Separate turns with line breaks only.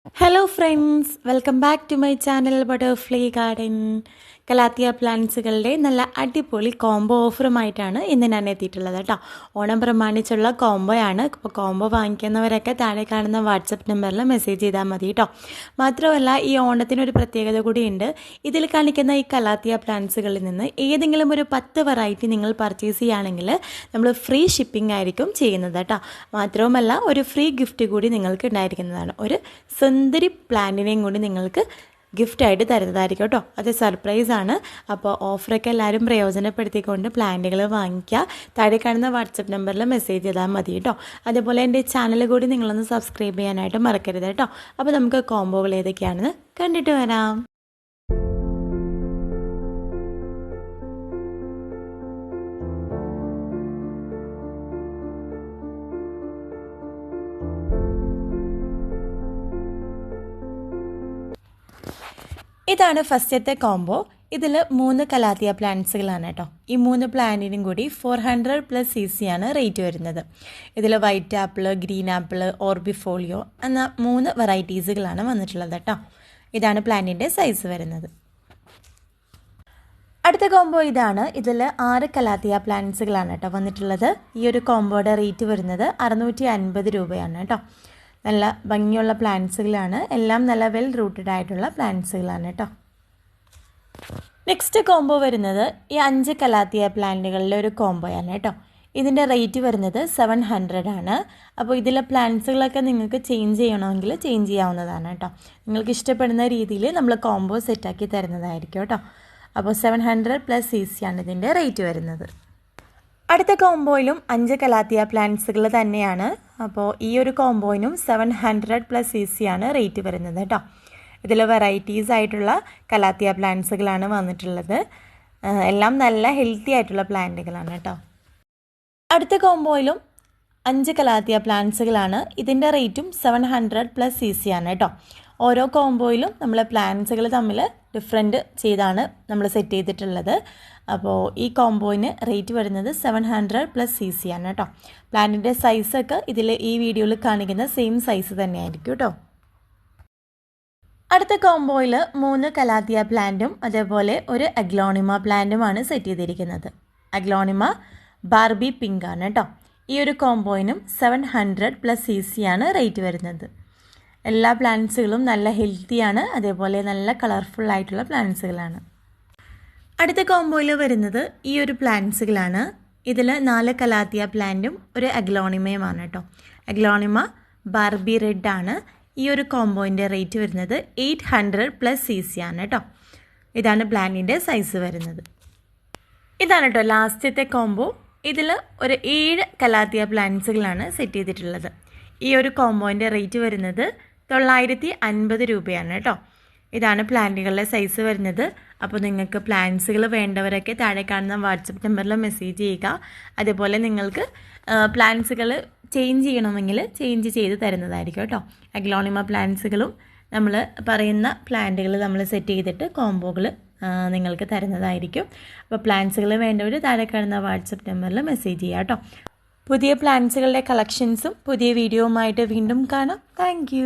Hello friends, welcome back to my channel Butterfly Garden. Calathea പ്ലാന്റ്സുകളുടെ നല്ല അടിപൊളി combo ഓഫറുമായിട്ടാണ് ഇന്ന് ഞാൻ എത്തിയിട്ടുള്ളത് കേട്ടോ. ഓണം പ്രമാണിച്ചുള്ള കോംബോയാണ്. അപ്പോൾ കോംബോ വാങ്ങിക്കുന്നവരൊക്കെ താഴെ കാണുന്ന വാട്സപ്പ് നമ്പറിൽ മെസ്സേജ് ചെയ്താൽ മതി കേട്ടോ. മാത്രമല്ല ഈ ഓണത്തിനൊരു പ്രത്യേകത കൂടിയുണ്ട്. ഇതിൽ കാണിക്കുന്ന ഈ കലാത്തിയ പ്ലാന്റ്സുകളിൽ നിന്ന് ഏതെങ്കിലും ഒരു 10 വെറൈറ്റി നിങ്ങൾ പർച്ചേസ് ചെയ്യുകയാണെങ്കിൽ നമ്മൾ ഫ്രീ ഷിപ്പിംഗ് ആയിരിക്കും ചെയ്യുന്നത് കേട്ടോ. മാത്രവുമല്ല ഒരു ഫ്രീ ഗിഫ്റ്റ് കൂടി നിങ്ങൾക്ക് ഉണ്ടായിരിക്കുന്നതാണ്. ഒരു സുന്ദരി പ്ലാന്റിനെയും കൂടി നിങ്ങൾക്ക് ഗിഫ്റ്റായിട്ട് തരുന്നതായിരിക്കും കേട്ടോ. അത് സർപ്രൈസാണ്. അപ്പോൾ ഓഫറൊക്കെ എല്ലാവരും പ്രയോജനപ്പെടുത്തിക്കൊണ്ട് പ്ലാന്റുകൾ വാങ്ങിക്കുക. താഴെ കാണുന്ന വാട്സപ്പ് നമ്പറിൽ മെസ്സേജ് ചെയ്താൽ മതി കേട്ടോ. അതുപോലെ എൻ്റെ ചാനൽ കൂടി നിങ്ങളൊന്ന് സബ്സ്ക്രൈബ് ചെയ്യാനായിട്ട് മറക്കരുത് കേട്ടോ. അപ്പോൾ നമുക്ക് കോംബോകൾ ഏതൊക്കെയാണെന്ന് കണ്ടിട്ട് വരാം. ഇതാണ് ഫസ്റ്റത്തെ കോംബോ. ഇതിൽ 3 കലാത്തിയ പ്ലാന്റ്സുകളാണ് കേട്ടോ. ഈ 3 പ്ലാന്റിനും കൂടി 400+ cc ആണ് റേറ്റ് വരുന്നത്. ഇതിൽ വൈറ്റ് ആപ്പിൾ, ഗ്രീൻ ആപ്പിൾ, ഓർബിഫോളിയോ എന്ന 3 വെറൈറ്റീസുകളാണ് വന്നിട്ടുള്ളത് കേട്ടോ. ഇതാണ് പ്ലാന്റിൻ്റെ സൈസ് വരുന്നത്. അടുത്ത കോംബോ ഇതാണ്. ഇതിൽ 6 കലാത്തിയ പ്ലാന്റ്സുകളാണ് കേട്ടോ വന്നിട്ടുള്ളത്. ഈ ഒരു കോംബോയുടെ റേറ്റ് വരുന്നത് 650 രൂപയാണ് കേട്ടോ. നല്ല ഭംഗിയുള്ള പ്ലാന്റ്സുകളാണ്. എല്ലാം നല്ല വെൽ റൂട്ടഡ് ആയിട്ടുള്ള പ്ലാന്റ്സുകളാണ് കേട്ടോ. നെക്സ്റ്റ് കോംബോ വരുന്നത് ഈ 5 കലാത്തിയ പ്ലാന്റുകളിലെ ഒരു കോംബോയാണ് കേട്ടോ. ഇതിൻ്റെ റേറ്റ് വരുന്നത് 700 ആണ്. അപ്പോൾ ഇതിലെ പ്ലാന്റ്സുകളൊക്കെ നിങ്ങൾക്ക് ചേഞ്ച് ചെയ്യണമെങ്കിൽ ചേഞ്ച് ചെയ്യാവുന്നതാണ് കേട്ടോ. നിങ്ങൾക്ക് ഇഷ്ടപ്പെടുന്ന രീതിയിൽ നമ്മൾ കോംബോ സെറ്റാക്കി തരുന്നതായിരിക്കും കേട്ടോ. അപ്പോൾ 700+ cc ആണ് ഇതിൻ്റെ റേറ്റ് വരുന്നത്. അടുത്ത കോംബോയിലും 5 കലാത്തിയ പ്ലാന്റ്സുകൾ തന്നെയാണ്. അപ്പോൾ ഈ ഒരു കോംബോയിനും 700+ cc ആണ് റേറ്റ് വരുന്നത് കേട്ടോ. ഇതിൽ വെറൈറ്റീസ് ആയിട്ടുള്ള കലാത്തിയ പ്ലാന്റ്സുകളാണ് വന്നിട്ടുള്ളത്. എല്ലാം നല്ല ഹെൽത്തി ആയിട്ടുള്ള പ്ലാന്റുകളാണ് കേട്ടോ. അടുത്ത കോംബോയിലും 5 കലാത്തിയ പ്ലാന്റ്സുകളാണ്. ഇതിൻ്റെ റേറ്റും 700+ cc ആണ് കേട്ടോ. ഓരോ കോംബോയിലും നമ്മൾ പ്ലാന്റ്സുകൾ തമ്മിൽ ഡിഫറെൻറ്റ് ചെയ്താണ് നമ്മൾ സെറ്റ് ചെയ്തിട്ടുള്ളത്. അപ്പോൾ ഈ കോംബോയിന് റേറ്റ് വരുന്നത് 700+ cc ആണ് കേട്ടോ. പ്ലാന്റിൻ്റെ സൈസൊക്കെ ഇതിൽ ഈ വീഡിയോയിൽ കാണിക്കുന്ന സെയിം സൈസ് തന്നെയായിരിക്കും കേട്ടോ. അടുത്ത കോംബോയിൽ 3 കലാത്തിയ പ്ലാന്റും അതേപോലെ ഒരു അഗ്ലോണിമ പ്ലാന്റുമാണ് സെറ്റ് ചെയ്തിരിക്കുന്നത്. അഗ്ലോണിമ ബാർബി പിങ്ക് ആണ് കേട്ടോ. ഈ ഒരു കോംബോയിനും 700+ cc ആണ് റേറ്റ് വരുന്നത്. എല്ലാ പ്ലാന്റ്സുകളും നല്ല ഹെൽത്തിയാണ്, അതേപോലെ നല്ല കളർഫുൾ ആയിട്ടുള്ള പ്ലാന്റ്സുകളാണ്. അടുത്ത കോംബോയിൽ വരുന്നത് ഈ ഒരു പ്ലാന്റ്സുകളാണ്. ഇതിൽ 4 കലാത്തിയ പ്ലാന്റും ഒരു അഗ്ലോണിമയുമാണ് കേട്ടോ. അഗ്ലോണിമ ബാർബി റെഡ് ആണ്. ഈ ഒരു കോംബോയിൻ്റെ റേറ്റ് വരുന്നത് 800+ cc ആണ് കേട്ടോ. ഇതാണ് പ്ലാന്റിൻ്റെ സൈസ് വരുന്നത്. ഇതാണ് കേട്ടോ ലാസ്റ്റത്തെ കോംബോ. ഇതിൽ ഒരു 7 കലാത്തിയ പ്ലാന്റ്സുകളാണ് സെറ്റ് ചെയ്തിട്ടുള്ളത്. ഈ ഒരു കോംബോയിൻ്റെ റേറ്റ് വരുന്നത് 950 രൂപയാണ് കേട്ടോ. ഇതാണ് പ്ലാന്റുകളുടെ സൈസ് വരുന്നത്. അപ്പോൾ നിങ്ങൾക്ക് പ്ലാന്റ്സുകൾ വേണ്ടവരൊക്കെ താഴെ കാണുന്ന വാട്സപ്പ് നമ്പറിൽ മെസ്സേജ് ചെയ്യുക. അതേപോലെ നിങ്ങൾക്ക് പ്ലാന്റ്സുകൾ ചേഞ്ച് ചെയ്യണമെങ്കിൽ ചേഞ്ച് ചെയ്ത് തരുന്നതായിരിക്കും കേട്ടോ. അഗ്ലോണിമ പ്ലാന്റ്സുകളും നമ്മൾ പറയുന്ന പ്ലാന്റുകൾ നമ്മൾ സെറ്റ് ചെയ്തിട്ട് കോംബോകൾ നിങ്ങൾക്ക് തരുന്നതായിരിക്കും. അപ്പോൾ പ്ലാന്റ്സുകൾ വേണ്ടവർ താഴെ കാണുന്ന വാട്സപ്പ് നമ്പറിൽ മെസ്സേജ് ചെയ്യുക കേട്ടോ. പുതിയ പ്ലാന്റ്സുകളുടെ കളക്ഷൻസും പുതിയ വീഡിയോവുമായിട്ട് വീണ്ടും കാണാം. Thank you.